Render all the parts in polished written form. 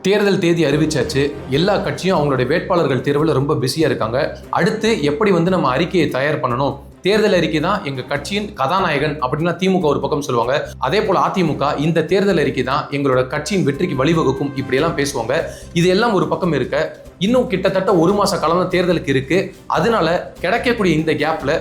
தேர்தல் தேதி அறிவிச்சாச்சு. எல்லா கட்சியும் அவங்களுடைய வேட்பாளர்கள் தேர்வில் ரொம்ப பிஸியாக இருக்காங்க. அடுத்து எப்படி நம்ம அறிக்கையை தயார் பண்ணணும், தேர்தல் அறிக்கை தான் எங்க கட்சியின் கதாநாயகன் அப்படின்னா திமுக ஒரு பக்கம் சொல்லுவாங்க. அதே போல அதிமுக இந்த தேர்தல் அறிக்கை தான் எங்களோட கட்சியின் வெற்றிக்கு வழிவகுக்கும் இப்படியெல்லாம் பேசுவாங்க. இது எல்லாம் ஒரு பக்கம் இருக்க, இன்னும் கிட்டத்தட்ட 1 மாச காலம் தேர்தலுக்கு இருக்கு. அதனால கிடைக்கக்கூடிய இந்த கேப்ல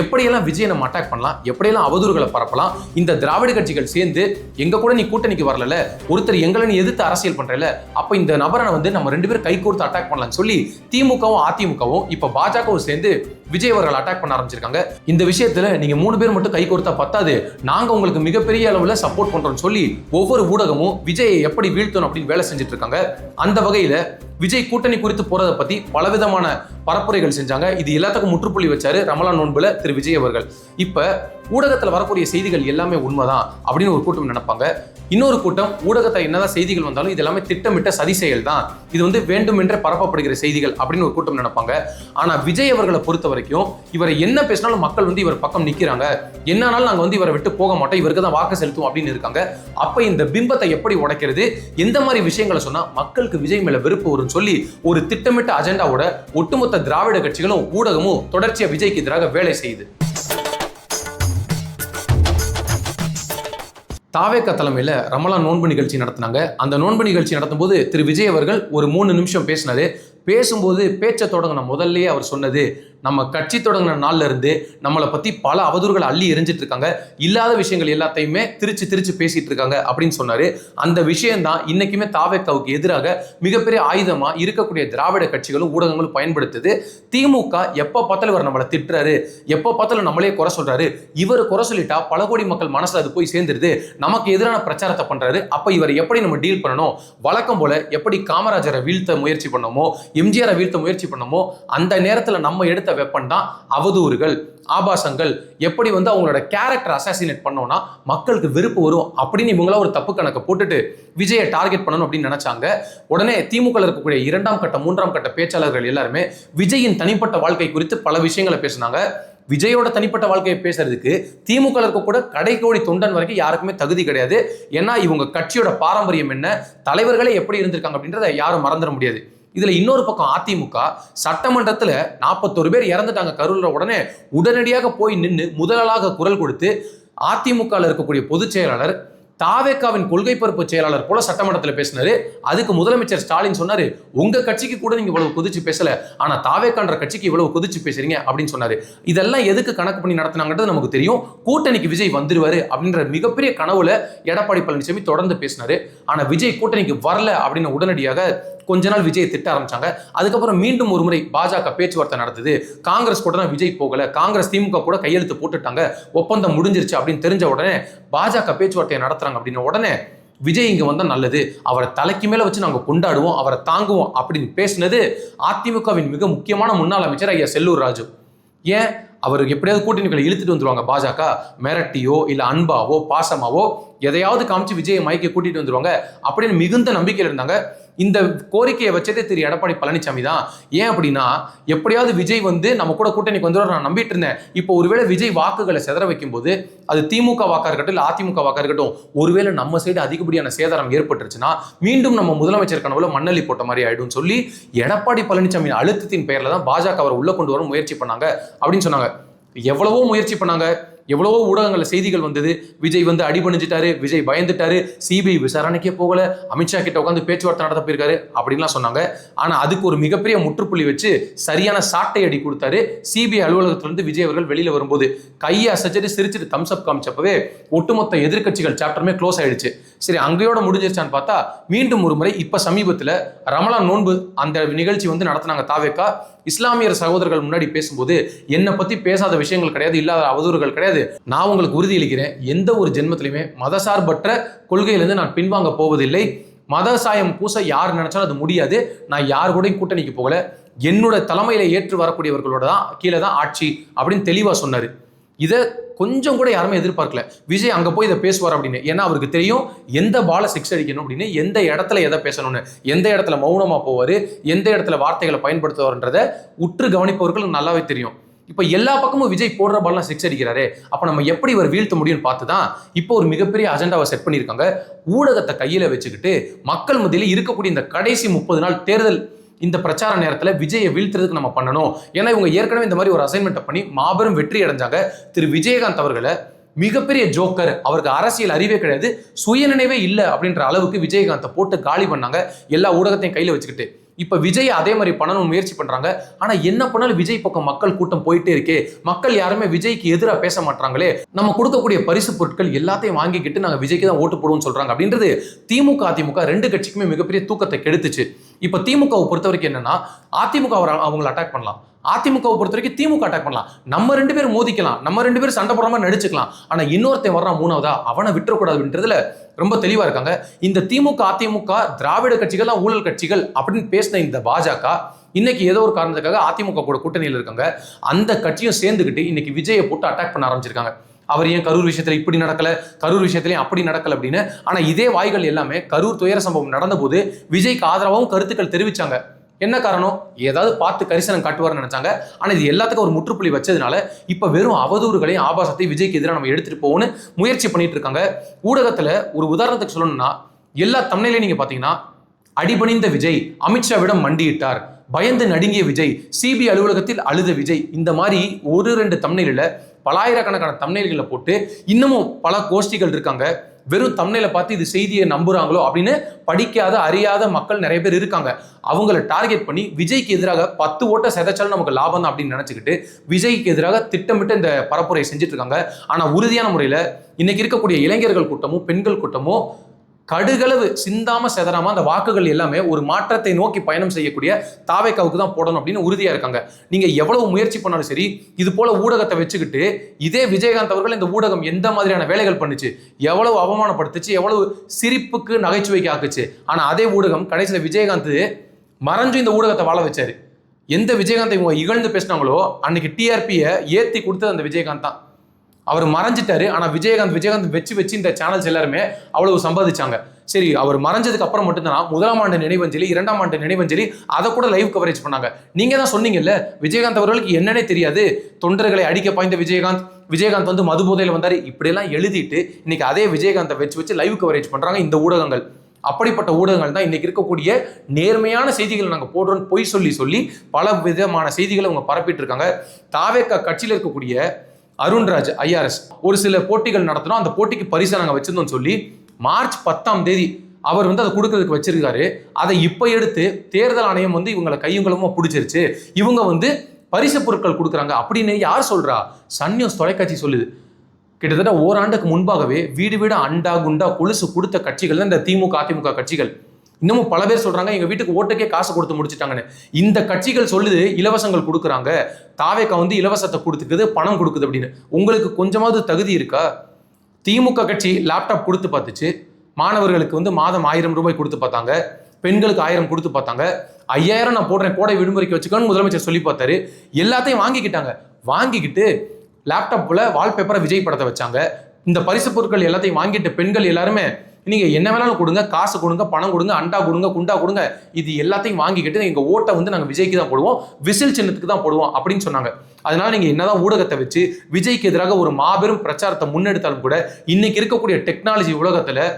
எப்படியெல்லாம் விஜயை நம்ம அட்டாக் பண்ணலாம், எப்படியெல்லாம் அவதூறுகளை பரப்பலாம், இந்த திராவிட கட்சிகள் சேர்ந்து எங்க கூட நீ கூட்டணிக்கு வரல, ஒருத்தர் எங்களை நீ எதிர்த்து அரசியல் பண்றல, அப்ப இந்த நபரை நம்ம 2 பேரும் கை கோர்த்து அட்டாக் பண்ணலாம்னு சொல்லி திமுகவும் அதிமுகவும் இப்ப பாஜகவும் சேர்ந்து விஜய் அவர்கள் அட்டாக் பண்ண ஆரம்பிச்சிருக்காங்க. இந்த விஷயத்துல நீங்க 3 பேர் மட்டும் கை கோர்த்தா பத்தாது, நாங்க உங்களுக்கு மிகப்பெரிய அளவுல சப்போர்ட் பண்றோம்னு சொல்லி ஒவ்வொரு ஊடகமும் விஜயை எப்படி வீழ்த்தணும் அப்படின்னு வேலை செஞ்சுட்டு இருக்காங்க. அந்த வகையில விஜய் கூட்டணி குறித்து போறதை பத்தி பலவிதமான பரப்புரைகள் செஞ்சாங்க. இது எல்லாத்துக்கும் முற்றுப்புள்ளி வச்சாரு ரமலான் நோன்புல திரு விஜய் அவர்கள். இப்ப ஊடகத்துல வரக்கூடிய செய்திகள் எல்லாமே உண்மைதான் அப்படின்னு ஒரு கூட்டம் நினைப்பாங்க. இன்னொரு கூட்டம் ஊடகத்தை என்னதான் செய்திகள் வந்தாலும் இது எல்லாமே திட்டமிட்ட சதி செயல் தான், இது வேண்டுமென்றே பரப்பப்படுகிற செய்திகள் அப்படின்னு ஒரு கூட்டம் நினைப்பாங்க. ஆனா விஜய் அவர்களை பொறுத்த வரைக்கும் இவரை என்ன பேசினாலும் மக்கள் இவர் பக்கம் நிக்கிறாங்க, என்னாலும் நாங்க இவரை விட்டு போக மாட்டோம், இவருக்கு தான் வாக்கு செலுத்தும் அப்படின்னு இருக்காங்க. அப்ப இந்த பிம்பத்தை எப்படி உடைக்கிறது, எந்த மாதிரி விஷயங்களை சொன்னா மக்களுக்கு விஜய் மேல வெறுப்பு வரும்னு சொல்லி ஒரு திட்டமிட்ட அஜெண்டாவோட ஒட்டுமொத்த திராவிட கட்சிகளும் ஊடகமும் தொடர்ச்சியா விஜய்க்கு எதிராக வேலை செய்யுது. தாவேக தலைமையில் ரமலான் நோன்பு நிகழ்ச்சி நடத்தினாங்க. அந்த நோன்பு நிகழ்ச்சி நடத்தும் போது திரு விஜய் அவர்கள் ஒரு 3 நிமிஷம் பேசினாரு. பேசும்போது பேச்சை தொடங்கின முதல்லயே அவர் சொன்னது, நம்ம கட்சி தொடங்கின நாள்ல இருந்து நம்மளை பத்தி பல அவதூறுகளை அள்ளி எரிஞ்சிட்டு இருக்காங்க, இல்லாத விஷயங்கள் எல்லாத்தையுமே திருச்சு பேசிட்டு இருக்காங்க அப்படின்னு சொன்னாரு. அந்த விஷயம் தான் இன்னைக்குமே தாவேக்காவுக்கு எதிராக மிகப்பெரிய ஆயுதமா இருக்கக்கூடிய திராவிட கட்சிகளும் ஊடகங்களும் பயன்படுத்துது. திமுக எப்ப பார்த்தாலும் இவர் நம்மளை திட்டுறாரு, எப்ப பார்த்தாலும் நம்மளே குறை சொல்றாரு, இவர் குறை சொல்லிட்டா பல கோடி மக்கள் மனசுல அது போய் சேர்ந்துருது, நமக்கு எதிரான பிரச்சாரத்தை பண்றாரு, அப்ப இவர் எப்படி நம்ம டீல் பண்ணணும், வழக்கம் போல எப்படி காமராஜரை வீழ்த்த முயற்சி பண்ணோமோ, எம்ஜிஆரை வீழ்த்த முயற்சி பண்ணோமோ, அந்த நேரத்துல நம்ம எடுத்த வெப்பன் தான் அவதூறுகள், ஆபாசங்கள். எப்படி அவங்களோட கேரக்டர் அசாசினேட் பண்ணோம்னா மக்களுக்கு வெறுப்பு வரும் அப்படின்னு இவங்களா ஒரு தப்பு கணக்கு போட்டுட்டு விஜயை டார்கெட் பண்ணணும் அப்படின்னு நினைச்சாங்க. உடனே திமுக இருக்கக்கூடிய 2ஆம் கட்ட 3ஆம் கட்ட பேச்சாளர்கள் எல்லாருமே விஜயின் தனிப்பட்ட வாழ்க்கை குறித்து பல விஷயங்களை பேசினாங்க. விஜயோட தனிப்பட்ட வாழ்க்கையை பேசுறதுக்கு திமுக இருக்க கூட கடைக்கோடி தொண்டன் வரைக்கும் யாருக்குமே தகுதி கிடையாது. ஏன்னா இவங்க கட்சியோட பாரம்பரியம் என்ன, தலைவர்களே எப்படி இருந்திருக்காங்க அப்படின்றத யாரும் மறந்துட முடியாது. இதுல இன்னொரு பக்கம் அதிமுக சட்டமன்றத்துல 41 பேர் இறந்துட்டாங்க கரூர்ல, உடனே உடனடியாக போய் நின்று முதலாளாக குரல் கொடுத்து அதிமுக இருக்கக்கூடிய பொதுச் செயலாளர் தாவேக்காவின் கொள்கை பரப்பு செயலாளர் போல சட்டமன்றத்தில் பேசினாரு. அதுக்கு முதலமைச்சர் ஸ்டாலின் சொன்னாரு, உங்க கட்சிக்கு கூட நீங்க இவ்வளவு குதிச்சு பேசல, ஆனா தாவேக்கான்ற கட்சிக்கு இவ்வளவு குதிச்சு பேசுறீங்க அப்படின்னு சொன்னாரு. இதெல்லாம் எதுக்கு கணக்கு பண்ணி நடத்தினாங்கிறது நமக்கு தெரியும். கூட்டணிக்கு விஜய் வந்துருவாரு அப்படின்ற மிகப்பெரிய கனவுல எடப்பாடி பழனிசாமி தொடர்ந்து பேசினாரு. ஆனா விஜய் கூட்டணிக்கு வரல அப்படின்னு உடனடியாக கொஞ்ச நாள் விஜய் திட்ட ஆரம்பிச்சாங்க. அதுக்கப்புறம் மீண்டும் ஒரு முறை பாஜக பேச்சுவார்த்தை நடந்தது. காங்கிரஸ் கூட தான் விஜய் போகல, காங்கிரஸ் திமுக கூட கையெழுத்து போட்டுட்டாங்க, ஒப்பந்தம் முடிஞ்சிருச்சு அப்படின்னு தெரிஞ்ச உடனே பாஜக பேச்சுவார்த்தையை நடத்துறாங்க அப்படின்ன உடனே விஜய் இங்க வந்தா நல்லது, அவரை தலைக்கு மேல வச்சு நாங்க கொண்டாடுவோம், அவரை தாங்குவோம் அப்படின்னு பேசினது அதிமுகவின் மிக முக்கியமான முன்னாள் அமைச்சர் ஐயா செல்லூர் ராஜு. ஏன் அவருக்கு எப்படியாவது கூட்டணிகளை இழுத்துட்டு வந்துருவாங்க பாஜக, மிரட்டியோ இல்ல அன்பாவோ பாசமாவோ எதையாவது காமிச்சு விஜயை மயக்கி கூட்டிட்டு வந்துருவாங்க அப்படின்னு மிகுந்த நம்பிக்கையில் இருந்தாங்க. இந்த கோரிக்கையை வச்சதே திரு எடப்பாடி பழனிசாமி தான். ஏன் அப்படின்னா எப்படியாவது விஜய் நம்ம கூட கூட்டணிக்கு வந்துடும் நான் நம்பிட்டு இருந்தேன். இப்போ ஒருவேளை விஜய் வாக்குகளை செதற வைக்கும் போது அது திமுக வாக்கா இருக்கட்டும் இல்ல அதிமுக வாக்கா இருக்கட்டும், ஒருவேளை நம்ம சைடு அதிகப்படியான சேதாரம் ஏற்பட்டுருச்சுன்னா மீண்டும் நம்ம முதலமைச்சர் கனவுல மண்ணள்ளி போட்ட மாதிரி ஆயிடும் சொல்லி எடப்பாடி பழனிசாமி அழுத்தத்தின் பெயர்ல தான் பாஜக அவரை உள்ள கொண்டு வர முயற்சி பண்ணாங்க அப்படின்னு சொன்னாங்க. எவ்வளவோ முயற்சி பண்ணாங்க, எவ்வளவோ ஊடகங்கள்ல செய்திகள் வந்தது, விஜய் அடிபணிஞ்சிட்டாரு, விஜய் பயந்துட்டாரு, சிபிஐ விசாரணைக்கே போகல, அமித்ஷா கிட்ட உட்காந்து பேச்சுவார்த்தை நடத்த போயிருக்காரு அப்படின்லாம் சொன்னாங்க. ஆனா அதுக்கு ஒரு மிகப்பெரிய முற்றுப்புள்ளி வச்சு சரியான சாட்டை அடி கொடுத்தாரு. சிபிஐ அலுவலகத்திலிருந்து விஜய் அவர்கள் வெளியில வரும்போது கையை அசைச்சிட்டு சிரிச்சிட்டு தம்ஸ் அப் காமிச்சப்பவே ஒட்டுமொத்த எதிர்கட்சிகள் சாப்டருமே க்ளோஸ் ஆயிடுச்சு. சரி, அங்கேயோட முடிஞ்சிருச்சான்னு பார்த்தா மீண்டும் ஒரு முறை இப்ப சமீபத்துல ரமலான் நோன்பு அந்த நிகழ்ச்சி நடத்தினாங்க தாவேக்கா. இஸ்லாமியர் சகோதரர்கள் முன்னாடி பேசும்போது என்னை பத்தி பேசாத விஷயங்கள் கிடையாது, இல்லாத அவதூறுகள் கிடையாது, நான் உங்களுக்கு உறுதியளிக்கிறேன், எந்த ஒரு ஜென்மத்திலுமே மதசார்பற்ற கொள்கையிலிருந்து நான் பின்வாங்க போவதில்லை, மத சாயம் பூச யார் நினைச்சாலும் அது முடியாது, நான் யார் கூடயும் கூட்டணிக்கு போகல, என்னோட தலைமையில ஏற்று வரக்கூடியவர்களோட தான் கீழே தான் ஆட்சி அப்படின்னு தெளிவா சொன்னாரு. இதை கொஞ்சம் கூட யாருமே எதிர்பார்க்கல விஜய் அங்க போய் இதை பேசுவார் அப்படின்னு. ஏன்னா அவருக்கு தெரியும் எந்த பால சிக்ஸ் அடிக்கணும் அப்படின்னு, எந்த இடத்துல எதை பேசணும்னு, எந்த இடத்துல மௌனமா போவாரு, எந்த இடத்துல வார்த்தைகளை பயன்படுத்துவார்ன்றதை உற்று கவனிப்பவர்களுக்கு நல்லாவே தெரியும். இப்ப எல்லா பக்கமும் விஜய் போடுற பால்லாம் சிக்ஸ் அடிக்கிறாரு, அப்ப நம்ம எப்படி இவர் வீழ்த்த முடியும்னு பார்த்துதான் இப்போ ஒரு மிகப்பெரிய அஜெண்டாவை செட் பண்ணியிருக்காங்க. ஊடகத்தை கையில வச்சுக்கிட்டு மக்கள் மத்தியில இருக்கக்கூடிய இந்த கடைசி 30 நாள் தேர்தல் இந்த பிரச்சார நேரத்தில் விஜயை வீழ்த்துறதுக்கு நம்ம பண்ணணும். ஏன்னா இவங்க ஏற்கனவே இந்த மாதிரி ஒரு அசைன்மெண்ட் பண்ணி மாபெரும் வெற்றி அடைஞ்சாங்க. திரு விஜயகாந்த் அவர்களை மிகப்பெரிய ஜோக்கர், அவருக்கு அரசியல் அறிவே கிடையாது, சுயநினைவே இல்லை அப்படின்ற அளவுக்கு விஜயகாந்தை போட்டு காலி பண்ணாங்க எல்லா ஊடகத்தையும் கையில வச்சுக்கிட்டு. இப்ப விஜய் அதே மாதிரி பண்ணணும் முயற்சி பண்றாங்க. ஆனா என்ன பண்ணாலும் விஜய் பக்கம் மக்கள் கூட்டம் போயிட்டே இருக்கே, மக்கள் யாருமே விஜய்க்கு எதிராக பேச மாட்டாங்களே, நம்ம கொடுக்கக்கூடிய பரிசு பொருட்கள் எல்லாத்தையும் வாங்கிக்கிட்டு நாங்க விஜய்க்கு தான் ஓட்டு போடுவோம்னு சொல்றாங்க அப்படின்றது திமுக அதிமுக ரெண்டு கட்சிக்குமே மிகப்பெரிய தூக்கத்தை கெடுத்துச்சு. இப்ப திமுகவை பொறுத்த வரைக்கும் என்னன்னா, அதிமுக அவங்களை அட்டாக் பண்ணலாம், அதிமுகவை பொறுத்த வரைக்கும் திமுக அட்டாக் பண்ணலாம், நம்ம 2 பேரும் மோதிக்கலாம், நம்ம 2 பேரும் சண்டை போடாம நடிச்சுக்கலாம். ஆனா இன்னொருத்தன் வர்றான் மூணாவதா, அவனை விட்டுறக்கூடாதுன்றதுல ரொம்ப தெளிவா இருக்காங்க. இந்த திமுக அதிமுக திராவிட கட்சிகள் ஊழல் கட்சிகள் அப்படின்னு பேசின இந்த பாஜக இன்னைக்கு ஏதோ ஒரு காரணத்துக்காக அதிமுக கூட கூட்டணியில் இருக்காங்க. அந்த கட்சியும் சேர்ந்துக்கிட்டு இன்னைக்கு விஜயை போட்டு அட்டாக் பண்ண ஆரம்பிச்சிருக்காங்க. அவர் ஏன் கரூர் விஷயத்துல இப்படி நடக்கல, கரூர் விஷயத்திலையும் அப்படி நடக்கல அப்படின்னு. ஆனா இதே வாய்கள் எல்லாமே கரூர் துயர சம்பவம் நடந்த போது விஜய்க்கு ஆதரவாகவும் கருத்துக்கள் தெரிவிச்சாங்க. என்ன காரணம், ஏதாவது பார்த்து கரிசனம் காட்டுவார்னு நினைச்சாங்க. ஆனா இது எல்லாத்துக்கும் ஒரு முற்றுப்புள்ளி வச்சதுனால இப்ப வெறும் அவதூறுகளையும் ஆபாசத்தையும் விஜய்க்கு எதிராக நம்ம எடுத்துட்டு போகணும்னு முயற்சி பண்ணிட்டு இருக்காங்க. ஊடகத்துல ஒரு உதாரணத்துக்கு சொல்லணும்னா, எல்லா தம்ப்நெயிலையும் நீங்க பாத்தீங்கன்னா, அடிபணிந்த விஜய் அமித்ஷாவிடம் மண்டியிட்டார், பயந்து நடுங்கிய விஜய், சிபிஐ அலுவலகத்தில் அழுத விஜய், இந்த மாதிரி 1-2 தம்ப்நெயில்ல பலாயிரக்கணக்கான தம்ப்நெயில்களை போட்டு இன்னமும் பல கோஷ்டிகள் இருக்காங்க. வெறும் தம்ப்நெயிலை பார்த்து இது செய்தியை நம்புறாங்களோ அப்படின்னு படிக்காத அறியாத மக்கள் நிறைய பேர் இருக்காங்க. அவங்கள டார்கெட் பண்ணி விஜய்க்கு எதிராக 10 ஓட்டை செதைச்சாலும் நமக்கு லாபம் தான் அப்படின்னு நினைச்சுக்கிட்டு விஜய்க்கு எதிராக திட்டமிட்டு இந்த பரப்புரை செஞ்சுட்டு இருக்காங்க. ஆனா உறுதியான முறையில இன்னைக்கு இருக்கக்கூடிய இளைஞர்கள் கூட்டமும் பெண்கள் கூட்டமும் கடுகளவு சிந்தாம செதறாம அந்த வாக்குகள் எல்லாமே ஒரு மாற்றத்தை நோக்கி பயணம் செய்யக்கூடிய தாவேக்காவுக்கு தான் போடணும் அப்படின்னு உறுதியா இருக்காங்க. நீங்க எவ்வளவு முயற்சி பண்ணாலும் சரி, இது போல ஊடகத்தை வச்சுக்கிட்டு இதே விஜயகாந்த் அவர்கள் இந்த ஊடகம் எந்த மாதிரியான வேலைகள் பண்ணுச்சு, எவ்வளவு அவமானப்படுத்துச்சு, எவ்வளவு சிரிப்புக்கு நகைச்சுவைக்கு ஆக்குச்சு. ஆனா அதே ஊடகம் கடைசியில் விஜயகாந்த் மறைஞ்சு இந்த ஊடகத்தை வாழ வச்சாரு. எந்த விஜயகாந்தை இவங்க இகழ்ந்து பேசினாங்களோ அன்னைக்கு டிஆர்பியை ஏத்தி கொடுத்தது அந்த விஜயகாந்த் தான். அவர் மறைஞ்சிட்டாரு. ஆனா விஜயகாந்த் வச்சு இந்த சேனல்ஸ் எல்லாருமே அவ்வளவு சம்பாதிச்சாங்க. சரி, அவர் மறைஞ்சதுக்கு அப்புறம் மட்டும்தான் 1ஆம் ஆண்டு நினைவஞ்சலி 2ஆம் ஆண்டு நினைவஞ்சலி அதை கூட லைவ் கவரேஜ் பண்ணாங்க. நீங்க தான் சொன்னீங்கல்ல, விஜயகாந்த் அவர்களுக்கு என்னன்னே தெரியாது, தொண்டர்களை அடிக்க பாய்ந்த விஜயகாந்த் வந்து மது போதையில வந்தாரு, இப்படியெல்லாம் எழுதிட்டு இன்னைக்கு அதே விஜயகாந்தை வச்சு லைவ் கவரேஜ் பண்றாங்க இந்த ஊடகங்கள். அப்படிப்பட்ட ஊடகங்கள் தான் இன்னைக்கு இருக்கக்கூடிய நேர்மையான செய்திகளை நாங்கள் போடுறோம் பொய் சொல்லி பல விதமான செய்திகளை அவங்க பரப்பிட்டு இருக்காங்க. தாவேக்கா கட்சியில் இருக்கக்கூடிய அருண்ராஜ் ஐஆர்எஸ் ஒரு சில போட்டிகள் நடத்தணும், அந்த போட்டிக்கு பரிசை நாங்கள் வச்சிருந்தோம் சொல்லி மார்ச் 10ஆம் தேதி அவர் வந்து அதை கொடுக்கறதுக்கு வச்சிருக்காரு. அதை இப்ப எடுத்து தேர்தல் ஆணையம் வந்து இவங்களை கையுங்களமா பிடிச்சிருச்சு, இவங்க வந்து பரிசு பொருட்கள் கொடுக்குறாங்க அப்படின்னு யார் சொல்றா? சன் நியூஸ் தொலைக்காட்சி சொல்லுது. கிட்டத்தட்ட ஓராண்டுக்கு முன்பாகவே வீடு வீடு அண்டா குண்டா கொலுசு கொடுத்த கட்சிகள் தான் இந்த திமுக அதிமுக கட்சிகள். இன்னமும் பல பேர் சொல்றாங்க எங்க வீட்டுக்கு ஓட்டுக்கே காசு கொடுத்து முடிச்சிட்டாங்கன்னு. இந்த கட்சிகள் சொல்லுது இலவசங்கள் கொடுக்குறாங்க, தாவேக்கா வந்து இலவசத்தை கொடுத்துக்குது, பணம் கொடுக்குது அப்படின்னு. உங்களுக்கு கொஞ்சமாவது தகுதி இருக்கா? திமுக கட்சி லேப்டாப் கொடுத்து பார்த்துச்சு, மாணவர்களுக்கு வந்து மாதம் 1000 ரூபாய் கொடுத்து பார்த்தாங்க, பெண்களுக்கு 1000 கொடுத்து பார்த்தாங்க, 5000 நான் போடுறேன் கோடை விடுமுறைக்கு வச்சுக்கோன்னு முதலமைச்சர் சொல்லி பார்த்தாரு. எல்லாத்தையும் வாங்கிக்கிட்டு லேப்டாப்ல வால்பேப்பரை விஜய் படத்தை வச்சாங்க. இந்த பரிசு பொருட்கள் எல்லாத்தையும் வாங்கிட்டு பெண்கள் எல்லாருமே நீங்க என்ன வேணாலும் கொடுங்க, காசு கொடுங்க, பணம் கொடுங்க, அண்டா கொடுங்க, குண்டா கொடுங்க, இது எல்லாத்தையும் வாங்கிக்கிட்டு எங்க ஓட்டை வந்து நாங்க விஜய்க்கு தான் போடுவோம், விசில் சின்னத்துக்கு தான் போடுவோம் அப்படின்னு சொன்னாங்க. அதனால நீங்க என்னதான் ஊடகத்தை வச்சு விஜய்க்கு எதிராக ஒரு மாபெரும் பிரச்சாரத்தை முன்னெடுத்தாலும் கூட இன்னைக்கு இருக்கக்கூடிய டெக்னாலஜி உலகத்துல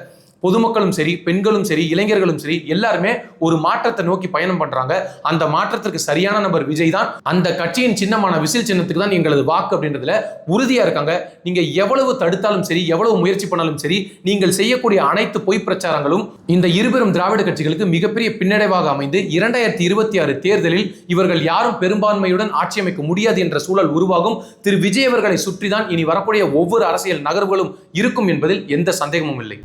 பொதுமக்களும் சரி, பெண்களும் சரி, இளைஞர்களும் சரி, எல்லாருமே ஒரு மாற்றத்தை நோக்கி பயணம் பண்றாங்க. அந்த மாற்றத்திற்கு சரியான நபர் விஜய் தான். அந்த கட்சியின் சின்னமான விசில் சின்னத்துக்கு தான் எங்களது வாக்கு அப்படின்றதுல உறுதியா இருக்காங்க. நீங்க எவ்வளவு தடுத்தாலும் சரி, எவ்வளவு முயற்சி பண்ணாலும் சரி, நீங்கள் செய்யக்கூடிய அனைத்து பொய் பிரச்சாரங்களும் இந்த இருபெரும் திராவிட கட்சிகளுக்கு மிகப்பெரிய பின்னடைவாக அமைந்து 2026 தேர்தலில் இவர்கள் யாரும் பெரும்பான்மையுடன் ஆட்சி அமைக்க முடியாது என்ற சூழல் உருவாகும். திரு விஜய் அவர்களை சுற்றிதான் இனி வரக்கூடிய ஒவ்வொரு அரசியல் நகர்வுகளும் இருக்கும் என்பதில் எந்த சந்தேகமும் இல்லை.